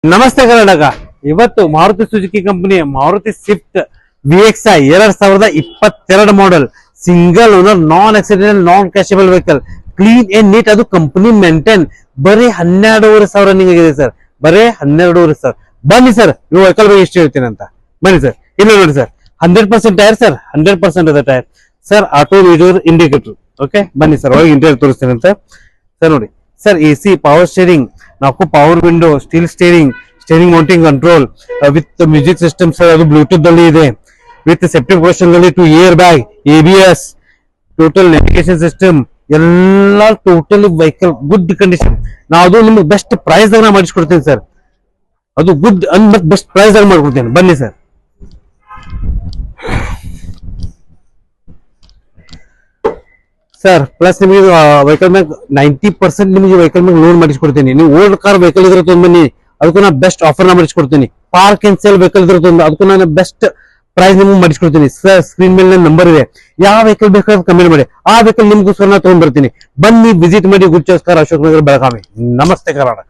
ನಮಸ್ತೆ ಕರ್ನಾಟಕ. ಇವತ್ತು ಮಾರುತಿ ಸುಜುಕಿ ಕಂಪನಿಯ Maruti Swift VXi 2022 model single owner non accidental non cashable vehicle clean and neat, ಅದು company maintain. ಬರೀ 12,500 ನಿಮಗೆ ಸರ್, ಬರೀ 12,500. ಬನ್ನಿ ಸರ್, ನೀವು ವೆಹಿಕಲ್ ಬಗ್ಗೆ ಎಷ್ಟು ಹೇಳ್ತೀನಿ ಅಂತ ಬನ್ನಿ ಸರ್. ಇಲ್ಲ ನೋಡಿ ಸರ್, 100% ಟೈರ್ ಸರ್, 100% ಅದ tyre sir. Auto leader indicator. Okay ಬನ್ನಿ ಸರ್, ಒಳಗೆ ಇಂಟೀರಿಯರ್ ತೋರಿಸ್ತೀನಿ ಅಂತ ಸರ್. ನೋಡಿ ಸರ್, AC, ಪವರ್ ಸ್ಟೇರಿಂಗ್, ನಾಲ್ಕು power window, steel steering, steering mounting control with music system sir. ಅದು ಬ್ಲೂಟೂತ್ ಅಲ್ಲಿ ಇದೆ ವಿತ್ ಸೇಫ್ಟಿ ಪ್ರಿಕಾಷನ್ ಅಲ್ಲಿ 2 air bag, ABS, total navigation system ಎಲ್ಲ ಟೋಟಲಿ ವೆಹಿಕಲ್ ಗುಡ್ ಕಂಡೀಷನ್. ನಾವು ಅದು ನಿಮ್ಗೆ ಬೆಸ್ಟ್ ಪ್ರೈಸ್ ದಾಗ ಮಾಡಿಸ್ಕೊಡ್ತೀನಿ ಸರ್. ಅದು ಗುಡ್ ಅಂಡ್ ಬೆಸ್ಟ್ ಪ್ರೈಸ್ ದಾಗ ಮಾಡ್ಕೊಡ್ತೀನಿ. ಬನ್ನಿ ಸರ್. ಸರ್ ಪ್ಲಸ್ ನಿಮಗೆ ವೆಹಿಕಲ್ ಮ್ಯಾಗ 90% ನಿಮಗೆ ವೆಹಿಕಲ್ ಮ್ಯಾಗ ಲೋನ್ ಮಾಡಿಸ್ಕೊಡ್ತೀನಿ. ನೀವು ಓಲ್ಡ್ ಕಾರ್ ವೆಹಿಕಲ್ ಇದ್ರೆ ತೊಗೊಂಡ್ ಬನ್ನಿ, ಅದಕ್ಕೂ ನಾ ಬೆಸ್ಟ್ ಆಫರ್ ನ ಮಾಡಿಸ್ಕೊಡ್ತೀನಿ. ಪಾರ್ಕ್ ಅಂಡ್ ಸೇಲ್ ವೆಹಿಕಲ್ ಇದ್ರೆ ತೊಗೊಂಡು ಅದಕ್ಕೂ ನಾನು ಬೆಸ್ಟ್ ಪ್ರೈಸ್ ನಿಮ್ಗೆ ಮಾಡಿಸ್ಕೊಡ್ತೀನಿ ಸರ್. ಸ್ಕ್ರೀನ್ ಮೇಲೆ ನಂಬರ್ ಇದೆ, ಯಾವ ವೆಹಿಕಲ್ ಬೇಕಾದ್ರೆ ಕಮೆಂಟ್ ಮಾಡಿ, ಆ ವೆಹಿಕಲ್ ನಿಮ್ಗೋಸ್ಕರ ನಾ ತಗೊಂಡ್ ಬರ್ತೀನಿ. ಬನ್ನಿ ವಿಸಿಟ್ ಮಾಡಿ. Good choice car, Ashok Nagar, Belagavi. ನಮಸ್ತೆ ಕರ್ನಾಟಕ.